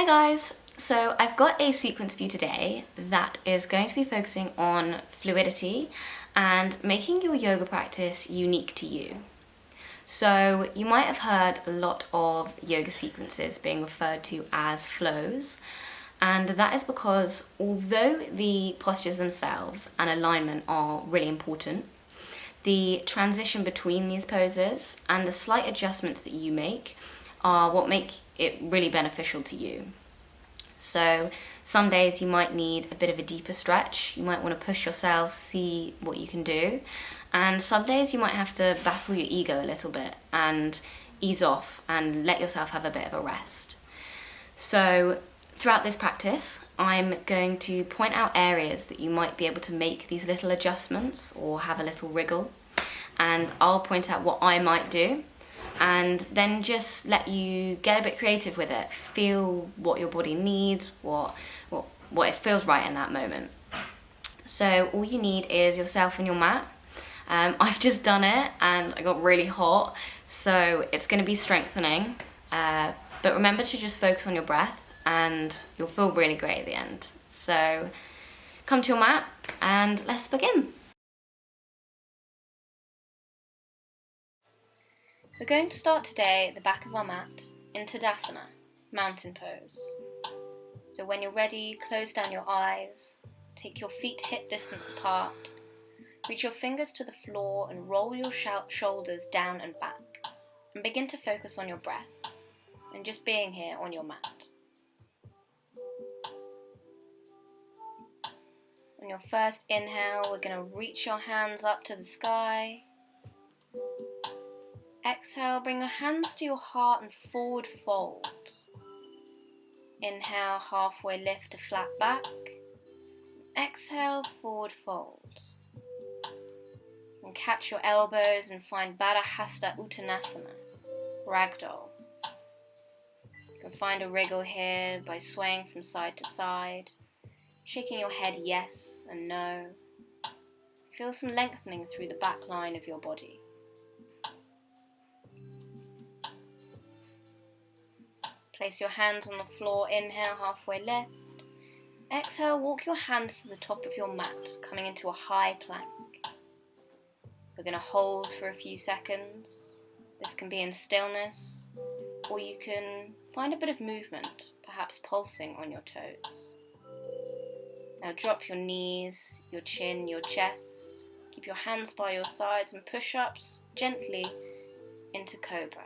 Hi guys! So I've got a sequence for you today that is going to be focusing on fluidity and making your yoga practice unique to you. So you might have heard a lot of yoga sequences being referred to as flows, and that is because although the postures themselves and alignment are really important, the transition between these poses and the slight adjustments that you make are what make it really beneficial to you. So some days you might need a bit of a deeper stretch, you might want to push yourself, see what you can do, and some days you might have to battle your ego a little bit and ease off and let yourself have a bit of a rest. So throughout this practice, I'm going to point out areas that you might be able to make these little adjustments or have a little wriggle, and I'll point out what I might do and then just let you get a bit creative with it. Feel what your body needs, what it feels right in that moment. So all you need is yourself and your mat. I've just done it and I got really hot, so it's going to be strengthening. But remember to just focus on your breath and you'll feel really great at the end. So come to your mat and let's begin. We're going to start today at the back of our mat in Tadasana, mountain pose. So when you're ready, close down your eyes, take your feet hip distance apart, reach your fingers to the floor and roll your shoulders down and back, and begin to focus on your breath and just being here on your mat. On your first inhale, we're going to reach your hands up to the sky. Exhale, bring your hands to your heart and forward fold. Inhale, halfway lift to flat back. Exhale, forward fold. And catch your elbows and find Baddha Hasta Uttanasana, ragdoll. You can find a wriggle here by swaying from side to side, shaking your head yes and no. Feel some lengthening through the back line of your body. Place your hands on the floor, inhale, halfway lift. Exhale, walk your hands to the top of your mat, coming into a high plank. We're going to hold for a few seconds. This can be in stillness, or you can find a bit of movement, perhaps pulsing on your toes. Now drop your knees, your chin, your chest. Keep your hands by your sides and push up gently into Cobra.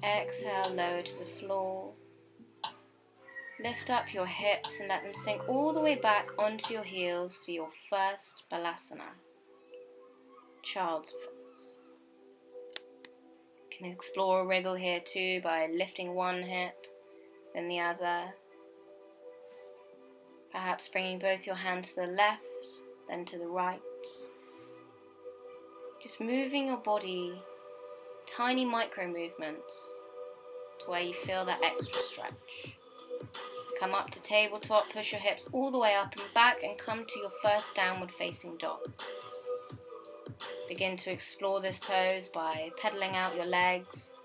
Exhale, lower to the floor. Lift up your hips and let them sink all the way back onto your heels for your first Balasana, child's pose. You can explore a wriggle here too by lifting one hip, then the other. Perhaps bringing both your hands to the left, then to the right. Just moving your body, tiny micro movements to where you feel that extra stretch. Come up to tabletop, push your hips all the way up and back and come to your first downward facing dog. Begin to explore this pose by pedaling out your legs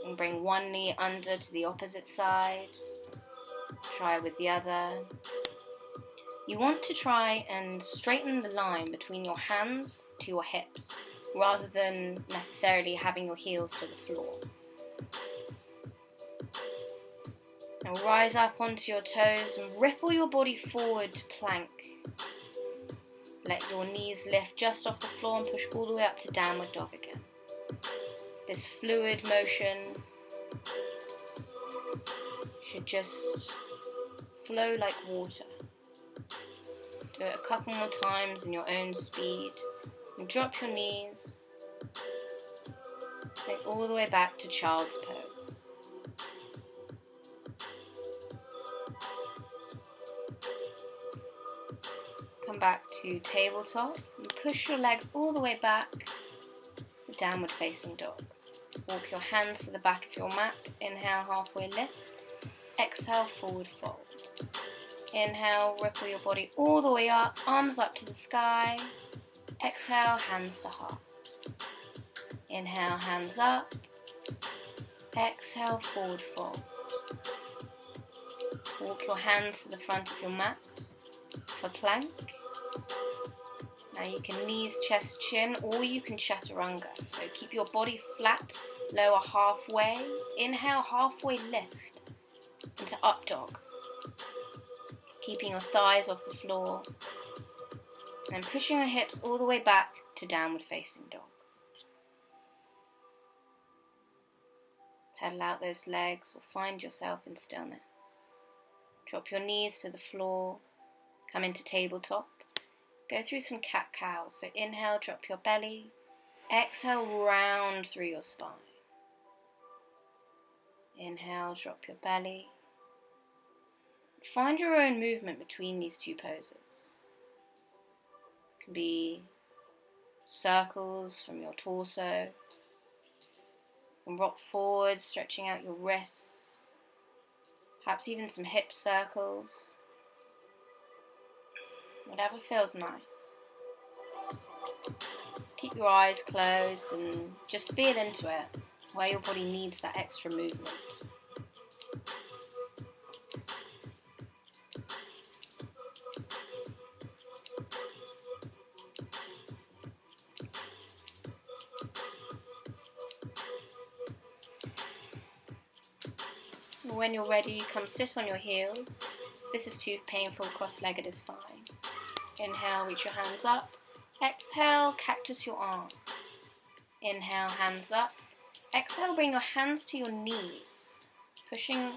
and bring one knee under to the opposite side. Try with the other. You want to try and straighten the line between your hands to your hips rather than necessarily having your heels to the floor. Now rise up onto your toes and ripple your body forward to plank. Let your knees lift just off the floor and push all the way up to downward dog again. This fluid motion should just flow like water. Do it a couple more times in your own speed. And drop your knees. Sink all the way back to child's pose. Come back to tabletop and push your legs all the way back to downward facing dog. Walk your hands to the back of your mat. Inhale, halfway lift. Exhale, forward fold. Inhale, ripple your body all the way up, arms up to the sky. Exhale, hands to heart. Inhale, hands up. Exhale, forward fold. Walk your hands to the front of your mat for plank. Now you can knees, chest, chin, or you can chaturanga. So keep your body flat, lower halfway. Inhale, halfway lift into up dog. Keeping your thighs off the floor. And pushing your hips all the way back to downward facing dog. Pedal out those legs or find yourself in stillness. Drop your knees to the floor. Come into tabletop. Go through some cat-cows. So inhale, drop your belly. Exhale, round through your spine. Inhale, drop your belly. Find your own movement between these two poses. It can be circles from your torso. You can rock forward, stretching out your wrists. Perhaps even some hip circles. Whatever feels nice. Keep your eyes closed and just feel into it, where your body needs that extra movement. When you're ready, come sit on your heels. If this is too painful, cross-legged is fine. Inhale, reach your hands up. Exhale, cactus your arm. Inhale, hands up. Exhale, bring your hands to your knees, pushing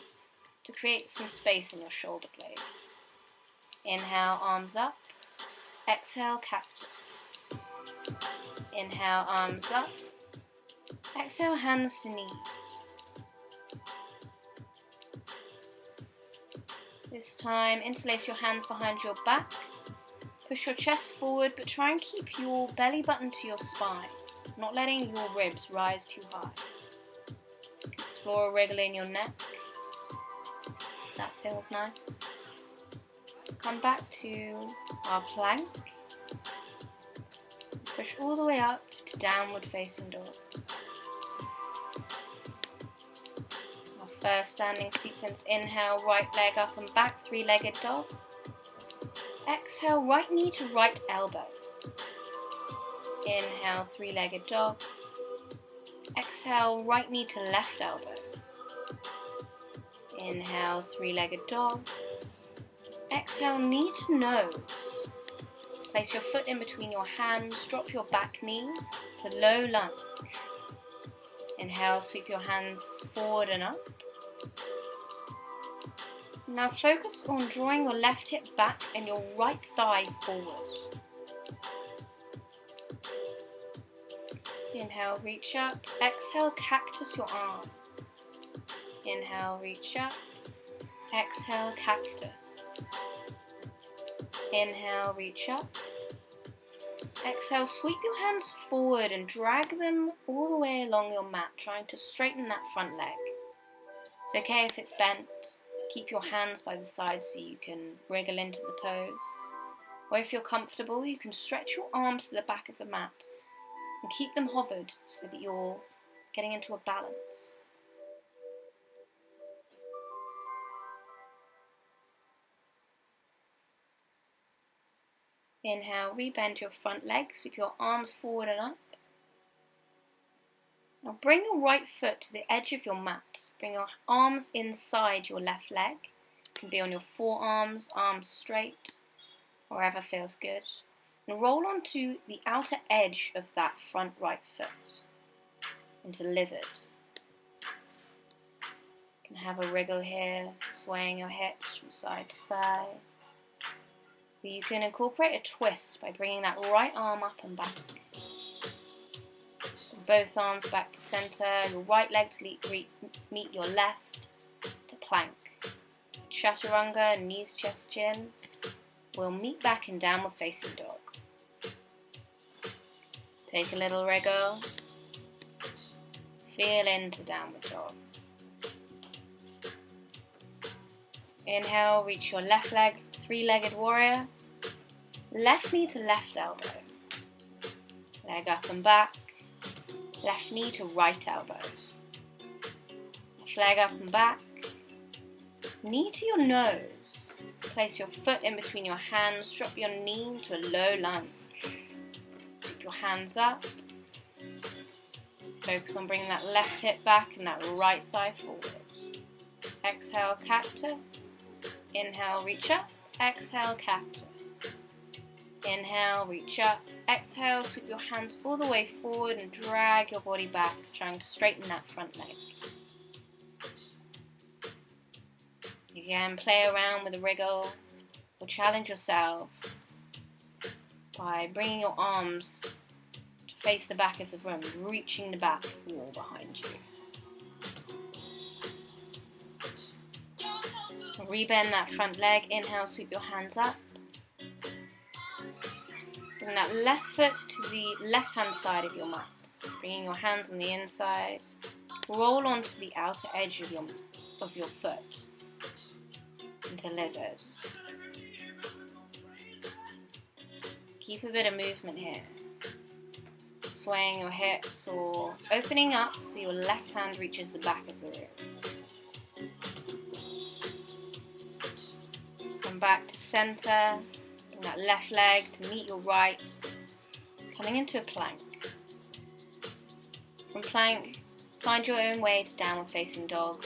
to create some space in your shoulder blades. Inhale, arms up. Exhale, cactus. Inhale, arms up. Exhale, hands to knees. This time, interlace your hands behind your back. Push your chest forward, but try and keep your belly button to your spine, not letting your ribs rise too high. Explore a wriggle in your neck. That feels nice. Come back to our plank. Push all the way up to downward facing dog. First standing sequence, inhale, right leg up and back, three-legged dog. Exhale, right knee to right elbow. Inhale, three-legged dog. Exhale, right knee to left elbow. Inhale, three-legged dog. Exhale, knee to nose. Place your foot in between your hands, drop your back knee to low lunge. Inhale, sweep your hands forward and up. Now focus on drawing your left hip back and your right thigh forward. Inhale, reach up. Exhale, cactus your arms. Inhale, reach up. Exhale, cactus. Inhale, reach up. Exhale, sweep your hands forward and drag them all the way along your mat, trying to straighten that front leg. It's okay if it's bent. Keep your hands by the side so you can wriggle into the pose. Or if you're comfortable, you can stretch your arms to the back of the mat and keep them hovered so that you're getting into a balance. Inhale, rebend your front leg, sweep your arms forward and up. Now bring your right foot to the edge of your mat. Bring your arms inside your left leg. It can be on your forearms, arms straight, wherever feels good. And roll onto the outer edge of that front right foot into lizard. You can have a wriggle here, swaying your hips from side to side. You can incorporate a twist by bringing that right arm up and back. Both arms back to center, your right leg to meet your left to plank. Chaturanga, knees, chest, chin. We'll meet back in downward facing dog. Take a little wriggle. Feel into downward dog. Inhale, reach your left leg, three-legged warrior. Left knee to left elbow. Leg up and back. Left knee to right elbow. Left leg up and back. Knee to your nose. Place your foot in between your hands, drop your knee to a low lunge. Keep your hands up. Focus on bringing that left hip back and that right thigh forward. Exhale, cactus. Inhale, reach up. Exhale, cactus. Inhale, reach up. Exhale, sweep your hands all the way forward and drag your body back, trying to straighten that front leg. Again, play around with a wriggle or challenge yourself by bringing your arms to face the back of the room, reaching the back wall behind you. Rebend that front leg. Inhale, sweep your hands up. Bring that left foot to the left-hand side of your mat. Bringing your hands on the inside. Roll onto the outer edge of your foot into lizard. Keep a bit of movement here. Swaying your hips or opening up so your left hand reaches the back of the room. Come back to center. Bring that left leg to meet your right. Coming into a plank. From plank, find your own way to downward facing dog.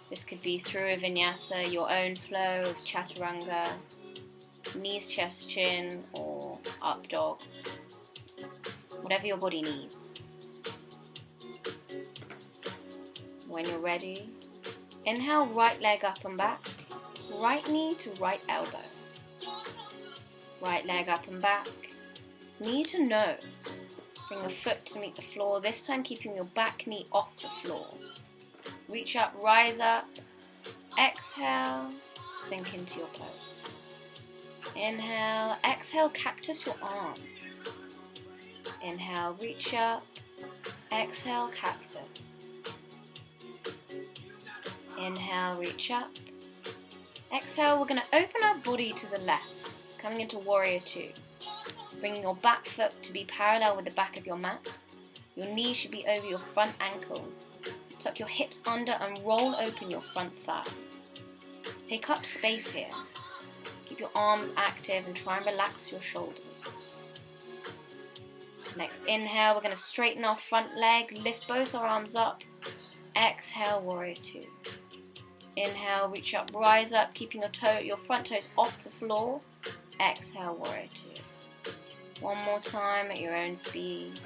This could be through a vinyasa, your own flow of chaturanga, knees, chest, chin, or up dog. Whatever your body needs. When you're ready, inhale, right leg up and back, right knee to right elbow. Right leg up and back, knee to nose. Bring the foot to meet the floor, this time keeping your back knee off the floor. Reach up, rise up, exhale, sink into your pose. Inhale, exhale, cactus your arms. Inhale, reach up, exhale, cactus. Inhale, reach up. Exhale, we're going to open our body to the left, coming into warrior two. Bringing your back foot to be parallel with the back of your mat. Your knee should be over your front ankle. Tuck your hips under and roll open your front thigh. Take up space here. Keep your arms active and try and relax your shoulders. Next inhale, we're going to straighten our front leg, lift both our arms up. Exhale, warrior two. Inhale, reach up, rise up, keeping your front toes off the floor. Exhale, warrior two. One more time at your own speed.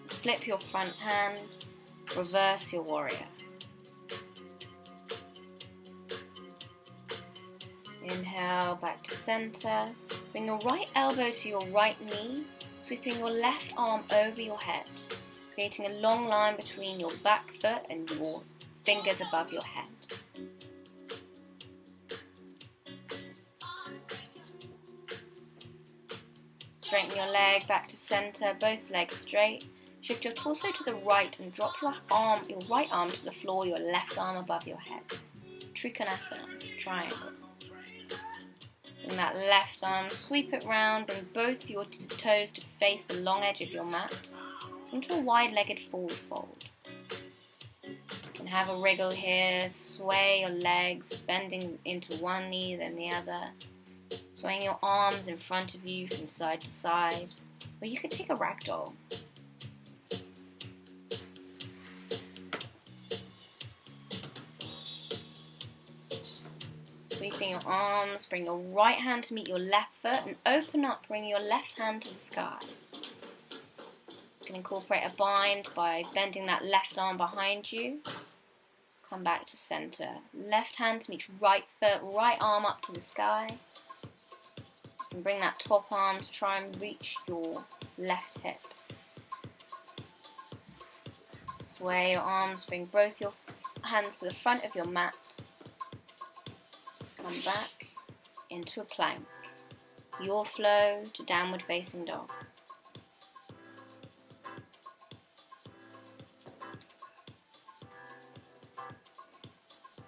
Flip your front hand, reverse your warrior. Inhale, back to center. Bring your right elbow to your right knee, sweeping your left arm over your head, creating a long line between your back foot and your fingers above your head. Straighten your leg back to center, both legs straight. Shift your torso to the right and drop your right arm to the floor, your left arm above your head. Trikonasana, triangle. Bring that left arm, sweep it round, bring both your toes to face the long edge of your mat into a wide-legged forward fold. You can have a wriggle here, sway your legs, bending into one knee then the other, swaying your arms in front of you from side to side, or you could take a ragdoll. Sweeping your arms, bring your right hand to meet your left foot and open up, bring your left hand to the sky. You can incorporate a bind by bending that left arm behind you. Come back to center. Left hand to meet right foot, right arm up to the sky. And bring that top arm to try and reach your left hip. Sway your arms, bring both your hands to the front of your mat. Come back into a plank. Your flow to downward facing dog.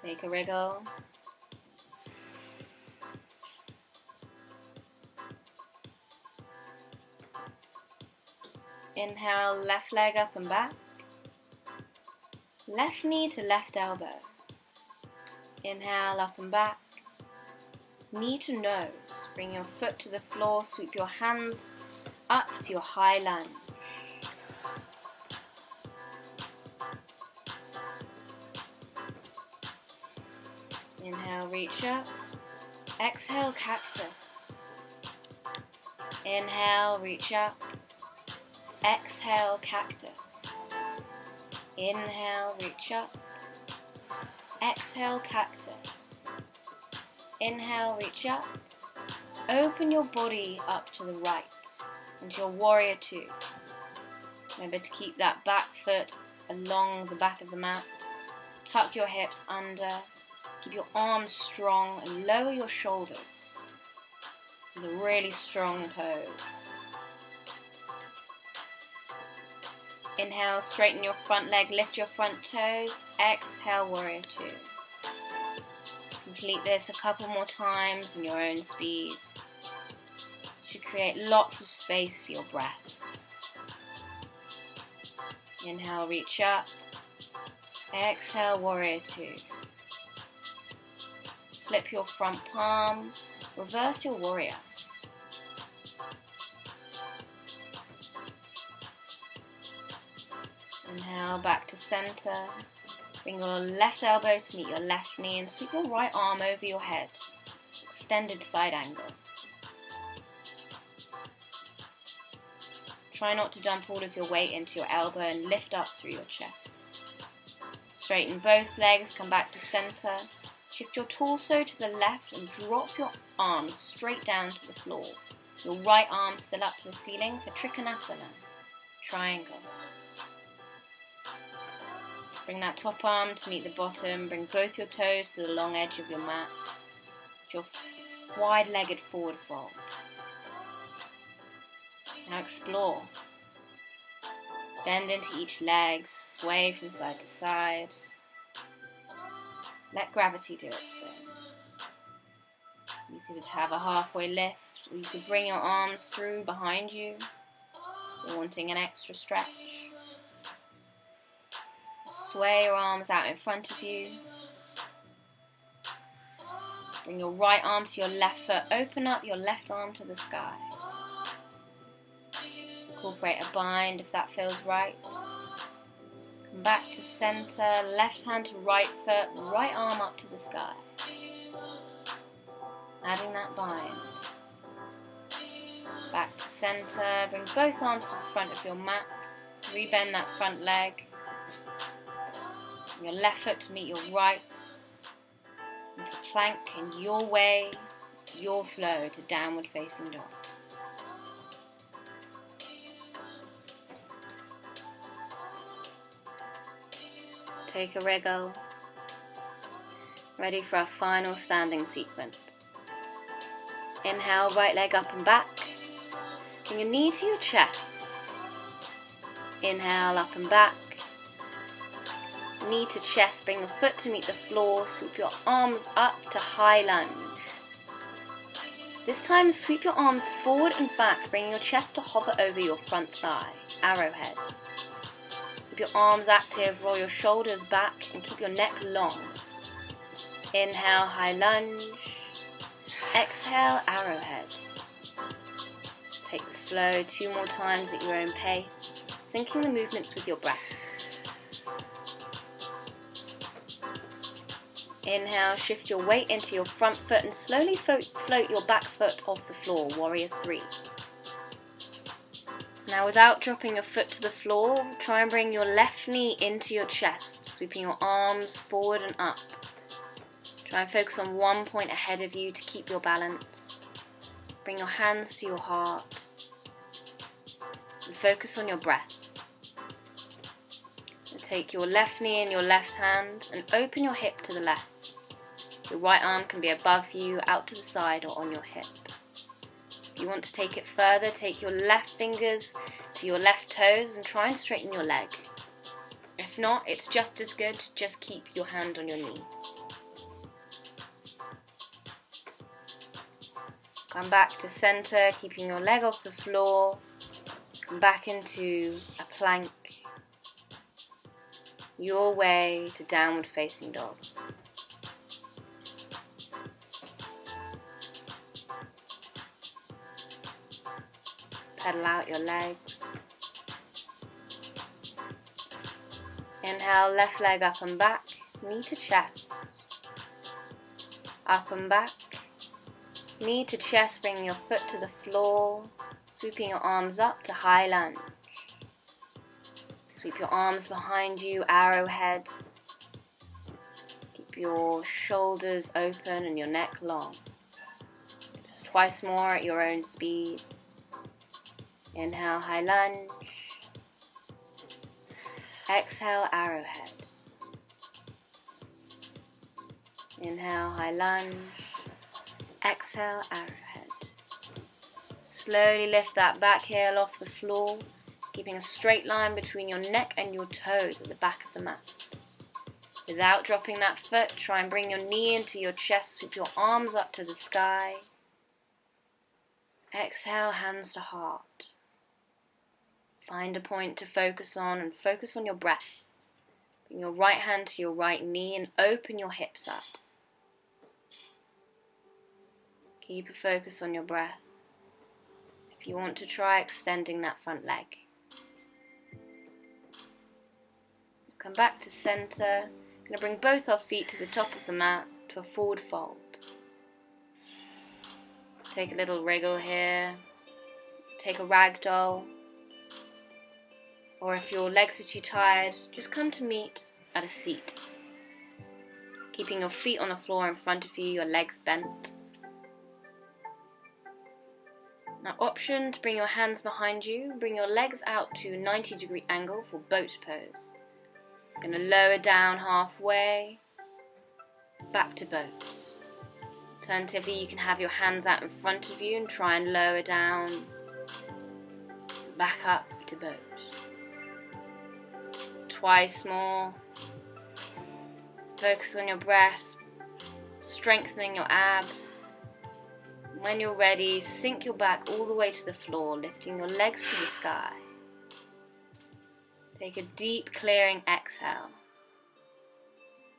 Take a wriggle. Inhale, left leg up and back. Left knee to left elbow. Inhale, up and back. Knee to nose. Bring your foot to the floor, sweep your hands up to your high lunge. Inhale, reach up. Exhale, cactus. Inhale, reach up. Exhale, cactus. Inhale, reach up. Exhale, cactus. Inhale, reach up. Open your body up to the right into your warrior two. Remember to keep that back foot along the back of the mat. Tuck your hips under. Keep your arms strong and lower your shoulders. This is a really strong pose. Inhale, straighten your front leg, lift your front toes. Exhale, warrior two. Complete this a couple more times in your own speed. Should create lots of space for your breath. Inhale, reach up. Exhale, warrior two. Flip your front palm. Reverse your warrior. Inhale, back to center. Bring your left elbow to meet your left knee and sweep your right arm over your head. Extended side angle. Try not to dump all of your weight into your elbow and lift up through your chest. Straighten both legs, come back to center. Shift your torso to the left and drop your arms straight down to the floor. Your right arm still up to the ceiling for Trikonasana, triangle. Bring that top arm to meet the bottom. Bring both your toes to the long edge of your mat. Your wide-legged forward fold. Now explore. Bend into each leg, sway from side to side. Let gravity do its thing. You could have a halfway lift, or you could bring your arms through behind you, if you're wanting an extra stretch. Sway your arms out in front of you. Bring your right arm to your left foot. Open up your left arm to the sky. Incorporate a bind if that feels right. Come back to center. Left hand to right foot. Right arm up to the sky. Adding that bind. Back to center. Bring both arms to the front of your mat. Rebend that front leg. Your left foot to meet your right, into plank in your way, your flow to downward facing dog. Take a wriggle. Ready for our final standing sequence. Inhale, right leg up and back. Bring your knee to your chest. Inhale, up and back. Knee to chest, bring the foot to meet the floor, sweep your arms up to high lunge. This time sweep your arms forward and back, bringing your chest to hover over your front thigh, arrowhead. Keep your arms active, roll your shoulders back and keep your neck long. Inhale, high lunge. Exhale, arrowhead. Take this flow 2 more times at your own pace, syncing the movements with your breath. Inhale, shift your weight into your front foot and slowly float your back foot off the floor, warrior 3. Now without dropping your foot to the floor, try and bring your left knee into your chest, sweeping your arms forward and up. Try and focus on 1 point ahead of you to keep your balance. Bring your hands to your heart and focus on your breath. Take your left knee in your left hand and open your hip to the left. Your right arm can be above you, out to the side or on your hip. If you want to take it further, take your left fingers to your left toes and try and straighten your leg. If not, it's just as good to just keep your hand on your knee. Come back to center, keeping your leg off the floor. Come back into a plank. your way to downward facing dog. Pedal out your legs. Inhale, left leg up and back, knee to chest. Up and back, knee to chest, bringing your foot to the floor, sweeping your arms up to high lunge. Sweep your arms behind you, arrowhead. Keep your shoulders open and your neck long. Just twice more at your own speed. Inhale, high lunge. Exhale, arrowhead. Inhale, high lunge. Exhale, arrowhead. Slowly lift that back heel off the floor, keeping a straight line between your neck and your toes at the back of the mat. Without dropping that foot, try and bring your knee into your chest, sweep your arms up to the sky. Exhale, hands to heart. Find a point to focus on and focus on your breath. Bring your right hand to your right knee and open your hips up. Keep a focus on your breath. If you want to try extending that front leg. Come back to center. I'm going to bring both our feet to the top of the mat to a forward fold. Take a little wriggle here. Take a ragdoll. Or if your legs are too tired, just come to meet at a seat. Keeping your feet on the floor in front of you, your legs bent. Now option to bring your hands behind you, bring your legs out to a 90-degree angle for boat pose. Going to lower down halfway, back to boat. Alternatively, you can have your hands out in front of you and try and lower down, back up to boat. Twice more. Focus on your breath, strengthening your abs. When you're ready, sink your back all the way to the floor, lifting your legs to the sky. Take a deep clearing exhale.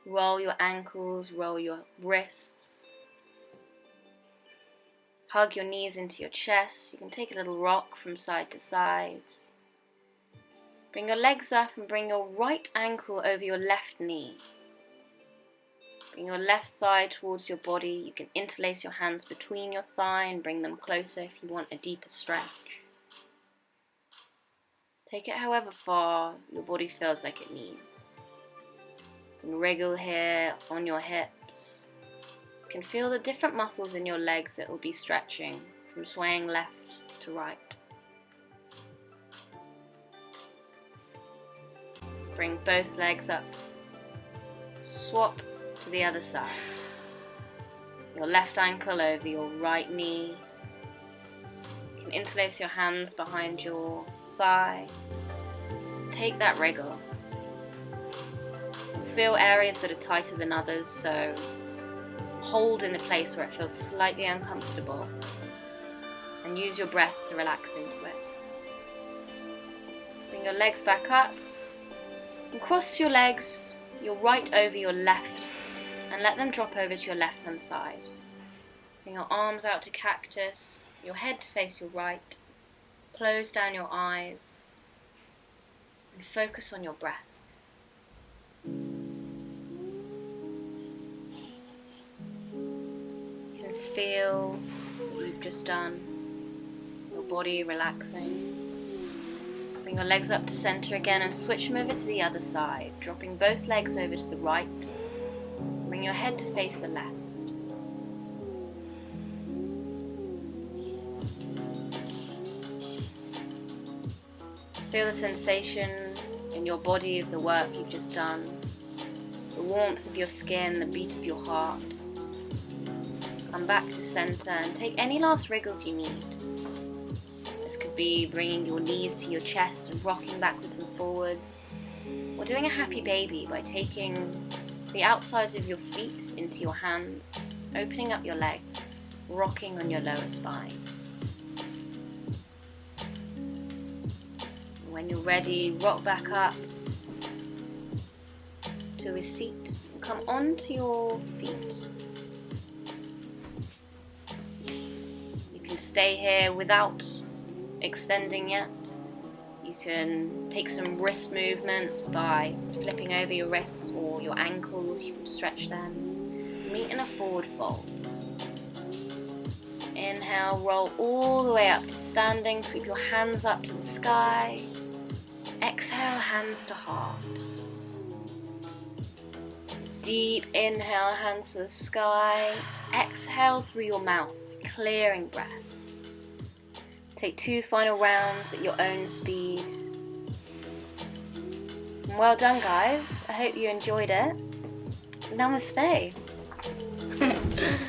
Roll your ankles, roll your wrists. Hug your knees into your chest. You can take a little rock from side to side. Bring your legs up and bring your right ankle over your left knee. Bring your left thigh towards your body. You can interlace your hands between your thigh and bring them closer if you want a deeper stretch. Take it however far your body feels like it needs. You can wriggle here on your hips. You can feel the different muscles in your legs that will be stretching from swaying left to right. Bring both legs up. Swap to the other side. Your left ankle over your right knee. You can interlace your hands behind your thigh. Take that wriggle. Feel areas that are tighter than others, so hold in the place where it feels slightly uncomfortable and use your breath to relax into it. Bring your legs back up and cross your legs, your right over your left, and let them drop over to your left hand side. Bring your arms out to cactus, your head to face your right. Close down your eyes and focus on your breath. You can feel what you've just done, your body relaxing. Bring your legs up to center again and switch them over to the other side, dropping both legs over to the right. Bring your head to face the left. Feel the sensation in your body of the work you've just done, the warmth of your skin, the beat of your heart. Come back to center and take any last wriggles you need. This could be bringing your knees to your chest and rocking backwards and forwards, or doing a happy baby by taking the outsides of your feet into your hands, opening up your legs, rocking on your lower spine. When you're ready, rock back up. to a seat. Come onto your feet. You can stay here without extending yet. You can take some wrist movements by flipping over your wrists or your ankles. You can stretch them. Meet in a forward fold. Inhale, roll all the way up to standing. Sweep your hands up to the sky. Exhale, hands to heart. Deep inhale, hands to the sky. Exhale through your mouth, clearing breath. Take 2 final rounds at your own speed. And well done, guys. I hope you enjoyed it. Namaste.